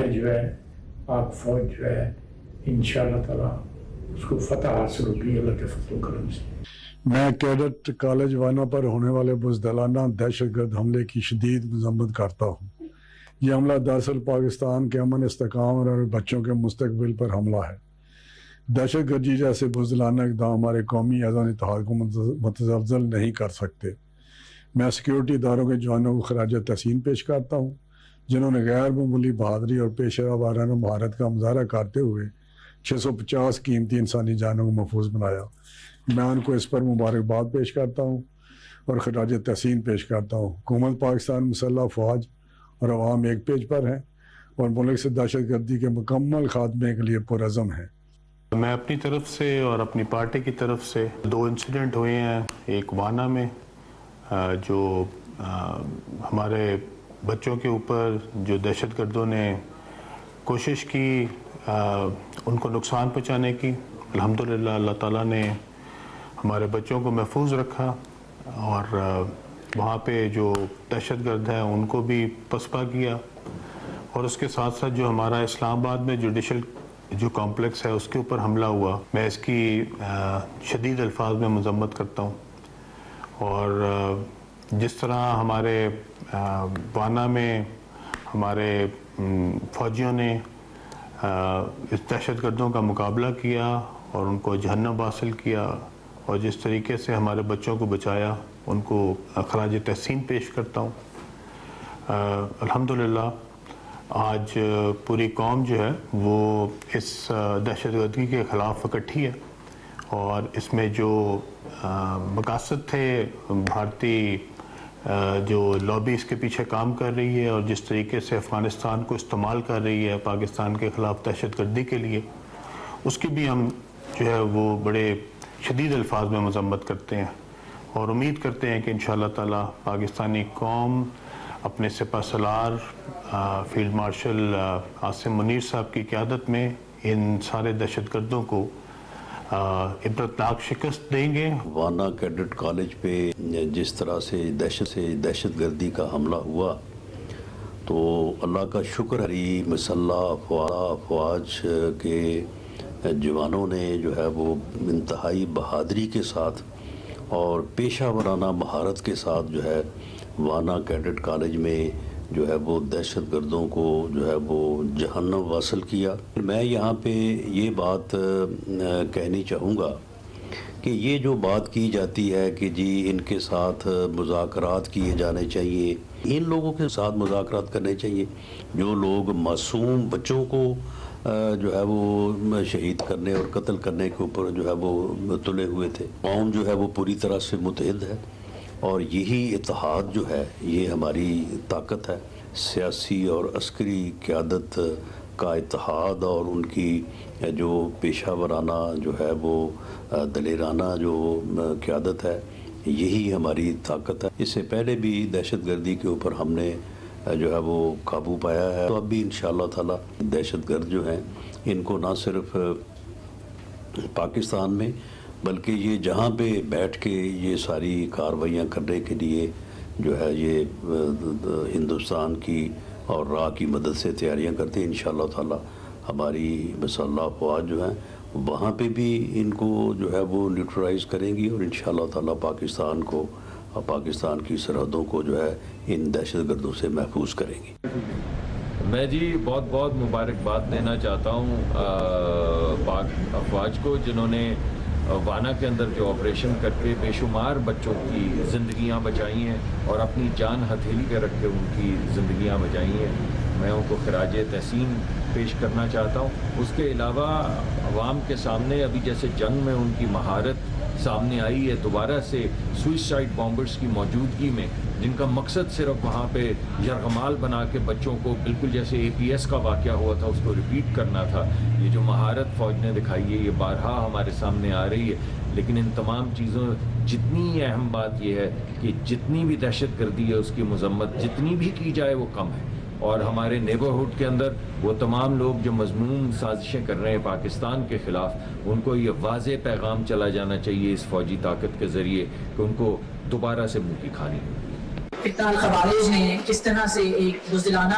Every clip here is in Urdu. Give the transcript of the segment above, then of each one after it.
ظاہر جو ہے پاک فوج جو ہے انشاءاللہ تعالی اس کو فتح حاصل ہوگی اللہ کے فضل و کرم سے۔ میں کیڈٹ کالج وانا پر ہونے والے بزدلانہ دہشت گرد حملے کی شدید مذمت کرتا ہوں۔ یہ حملہ دراصل پاکستان کے امن استحکام اور بچوں کے مستقبل پر حملہ ہے۔ دہشت گردی جیسے بزدلانہ اقدام ہمارے قومی ایذان اتحاد کو متزلزل نہیں کر سکتے۔ میں سیکیورٹی اداروں کے جوانوں کو خراج تحسین پیش کرتا ہوں جنہوں نے غیر معمولی بہادری اور پیشہ ورانہ مہارت کا مظاہرہ کرتے ہوئے 650 قیمتی انسانی جانوں کو محفوظ بنایا۔ میں ان کو اس پر مبارکباد پیش کرتا ہوں اور خراج تحسین پیش کرتا ہوں۔ حکومت پاکستان مسلح افواج اور عوام ایک پیج پر ہیں اور ملک سے دہشت گردی کے مکمل خاتمے کے لیے پرعزم ہیں۔ میں اپنی طرف سے اور اپنی پارٹی کی طرف سے 2 انسیڈنٹ ہوئے ہیں، ایک وانا میں جو ہمارے بچوں کے اوپر جو دہشت گردوں نے کوشش کی ان کو نقصان پہنچانے کی، الحمدللہ اللہ تعالیٰ نے ہمارے بچوں کو محفوظ رکھا اور وہاں پہ جو دہشت گرد ہیں ان کو بھی پسپا کیا، اور اس کے ساتھ ساتھ جو ہمارا اسلام آباد میں جوڈیشل جو کمپلیکس ہے اس کے اوپر حملہ ہوا، میں اس کی شدید الفاظ میں مذمت کرتا ہوں۔ اور جس طرح ہمارے وانا میں ہمارے فوجیوں نے اس دہشت گردوں کا مقابلہ کیا اور ان کو جہنم حاصل کیا، اور جس طریقے سے ہمارے بچوں کو بچایا، ان کو خراج تحسین پیش کرتا ہوں۔ الحمدللہ آج پوری قوم جو ہے وہ اس دہشت گردی کے خلاف اکٹھی ہے، اور اس میں جو مقاصد تھے بھارتی جو لابی اس کے پیچھے کام کر رہی ہے اور جس طریقے سے افغانستان کو استعمال کر رہی ہے پاکستان کے خلاف دہشت گردی کے لیے، اس کی بھی ہم جو ہے وہ بڑے شدید الفاظ میں مذمت کرتے ہیں، اور امید کرتے ہیں کہ انشاءاللہ تعالی پاکستانی قوم اپنے سپہ سالار فیلڈ مارشل عاصم منیر صاحب کی قیادت میں ان سارے دہشت گردوں کو عبرتناک شکست دیں گے۔ وانا کیڈٹ کالج پہ جس طرح سے دہشت گردی کا حملہ ہوا تو اللہ کا شکر ہے مسلح افواج کے جوانوں نے جو ہے وہ انتہائی بہادری کے ساتھ اور پیشہ ورانہ مہارت کے ساتھ جو ہے وانا کیڈٹ کالج میں جو ہے وہ دہشت گردوں کو جو ہے وہ جہنم واصل کیا۔ میں یہاں پہ یہ بات کہنی چاہوں گا کہ یہ جو بات کی جاتی ہے کہ جی ان کے ساتھ مذاکرات کیے جانے چاہیے، ان لوگوں کے ساتھ مذاکرات کرنے چاہیے جو لوگ معصوم بچوں کو جو ہے وہ شہید کرنے اور قتل کرنے کے اوپر جو ہے وہ تلے ہوئے تھے۔ قوم جو ہے وہ پوری طرح سے متحد ہے، اور یہی اتحاد جو ہے یہ ہماری طاقت ہے۔ سیاسی اور عسکری قیادت کا اتحاد اور ان کی جو پیشہ ورانہ جو ہے وہ دلیرانہ جو قیادت ہے، یہی ہماری طاقت ہے۔ اس سے پہلے بھی دہشت گردی کے اوپر ہم نے جو ہے وہ قابو پایا ہے، تو اب بھی انشاءاللہ تعالی دہشت گرد جو ہیں ان کو نہ صرف پاکستان میں بلکہ یہ جہاں پہ بیٹھ کے یہ ساری کارروائیاں کرنے کے لیے جو ہے یہ ہندوستان کی اور راہ کی مدد سے تیاریاں کرتے ہیں، انشاءاللہ تعالی ہماری مسلح افواج جو ہیں وہاں پہ بھی ان کو جو ہے وہ نیوٹرلائز کریں گی، اور انشاءاللہ تعالی پاکستان کو اور پاکستان کی سرحدوں کو جو ہے ان دہشت گردوں سے محفوظ کریں گی۔ میں جی بہت بہت مبارکباد دینا چاہتا ہوں پاک افواج کو، جنہوں نے وانا کے اندر جو آپریشن کر کے بے شمار بچوں کی زندگیاں بچائی ہیں اور اپنی جان ہتھیلی پہ رکھ کے ان کی زندگیاں بچائی ہیں۔ میں ان کو خراج تحسین پیش کرنا چاہتا ہوں۔ اس کے علاوہ عوام کے سامنے ابھی جیسے جنگ میں ان کی مہارت سامنے آئی ہے، دوبارہ سے سوئسائڈ بامبرز کی موجودگی میں جن کا مقصد صرف وہاں پہ یرغمال بنا کے بچوں کو بالکل جیسے APS کا واقعہ ہوا تھا اس کو ریپیٹ کرنا تھا۔ یہ جو مہارت فوج نے دکھائی ہے یہ بارہا ہمارے سامنے آ رہی ہے، لیکن ان تمام چیزوں جتنی اہم بات یہ ہے کہ جتنی بھی دہشت گردی ہے اس کی مذمت جتنی بھی کی جائے وہ کم ہے، اور ہمارے نیبرہڈ کے اندر وہ تمام لوگ جو مذموم سازشیں کر رہے ہیں پاکستان کے خلاف، ان کو یہ واضح پیغام چلا جانا چاہیے اس فوجی طاقت کے ذریعے کہ ان کو دوبارہ سے منہ کی کھانی ہوگی۔ فتنہ الخوارج نے کس طرح سے ایک بزدلانہ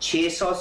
600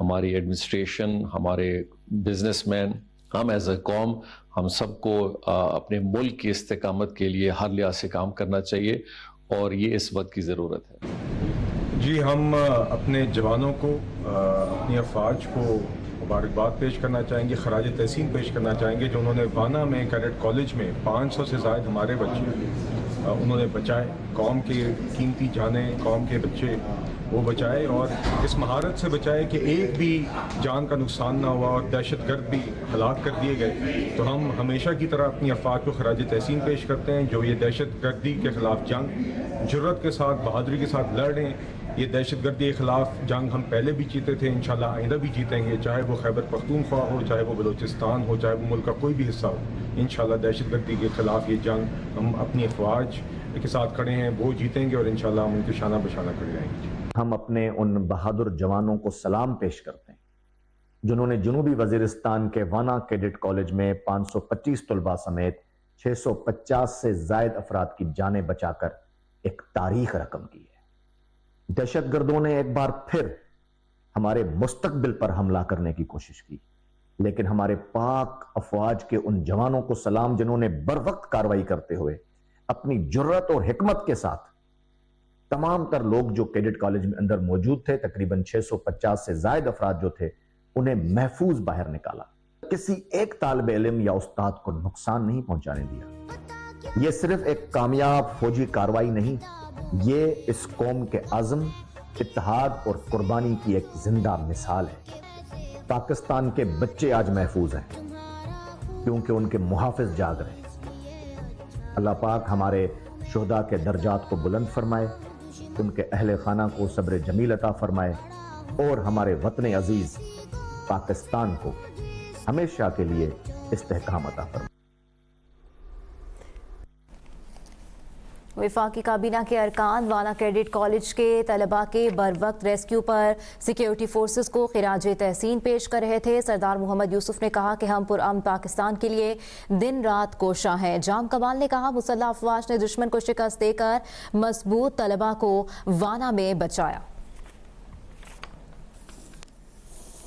ہماری ایڈمنسٹریشن، ہمارے بزنس مین، ہم ایز اے قوم، ہم سب کو اپنے ملک کی استقامت کے لیے ہر لحاظ سے کام کرنا چاہیے، اور یہ اس وقت کی ضرورت ہے۔ جی، ہم اپنے جوانوں کو، اپنی افواج کو مبارکباد پیش کرنا چاہیں گے، خراج تحسین پیش کرنا چاہیں گے، جو انہوں نے وانا میں کیڈٹ کالج میں 500 سے زائد ہمارے بچے انہوں نے بچائے، قوم کے قیمتی جانیں، قوم کے بچے وہ بچائے، اور اس مہارت سے بچائے کہ ایک بھی جان کا نقصان نہ ہوا اور دہشت گرد بھی ہلاک کر دیے گئے۔ تو ہم ہمیشہ کی طرح اپنی افواج کو خراج تحسین پیش کرتے ہیں، جو یہ دہشت گردی کے خلاف جنگ جرأت کے ساتھ، بہادری کے ساتھ لڑ رہے ہیں۔ یہ دہشت گردی کے خلاف جنگ ہم پہلے بھی جیتے تھے، انشاءاللہ آئندہ بھی جیتیں گے، چاہے وہ خیبر پختونخوا ہو، چاہے وہ بلوچستان ہو، چاہے وہ ملک کا کوئی بھی حصہ ہو۔ انشاءاللہ دہشت گردی کے خلاف یہ جنگ ہم اپنی افواج کے ساتھ کھڑے ہیں، وہ جیتیں گے، اور انشاءاللہ ہم ان کے شانہ بشانہ کھڑے رہیں گے۔ ہم اپنے ان بہادر جوانوں کو سلام پیش کرتے ہیں جنہوں نے جنوبی وزیرستان کے وانا کیڈٹ کالج میں 525 طلباء سمیت 650 سے زائد افراد کی جانیں بچا کر ایک تاریخ رقم کی ہے۔ دہشت گردوں نے ایک بار پھر ہمارے مستقبل پر حملہ کرنے کی کوشش کی، لیکن ہمارے پاک افواج کے ان جوانوں کو سلام جنہوں نے بر وقت کارروائی کرتے ہوئے اپنی جرأت اور حکمت کے ساتھ تمام تر لوگ جو کیڈٹ کالج میں اندر موجود تھے، تقریباً 650 سے زائد افراد جو تھے، انہیں محفوظ باہر نکالا، کسی ایک طالب علم یا استاد کو نقصان نہیں پہنچانے دیا۔ یہ صرف ایک کامیاب فوجی کارروائی نہیں، یہ اس قوم کے عزم، اتحاد اور قربانی کی ایک زندہ مثال ہے۔ پاکستان کے بچے آج محفوظ ہیں کیونکہ ان کے محافظ جاگ رہے ہیں۔ اللہ پاک ہمارے شہداء کے درجات کو بلند فرمائے، ان کے اہل خانہ کو صبر جمیل عطا فرمائے، اور ہمارے وطن عزیز پاکستان کو ہمیشہ کے لیے استحکام عطا فرمائے۔ وفاقی کابینہ کے ارکان وانا کیڈٹ کالج کے طلباء کے بروقت ریسکیو پر سیکیورٹی فورسز کو خراج تحسین پیش کر رہے تھے۔ سردار محمد یوسف نے کہا کہ ہم پرامن پاکستان کے لیے دن رات کوشاں ہیں۔ جام کمال نے کہا مسلح افواج نے دشمن کو شکست دے کر مضبوط طلباء کو وانا میں بچایا۔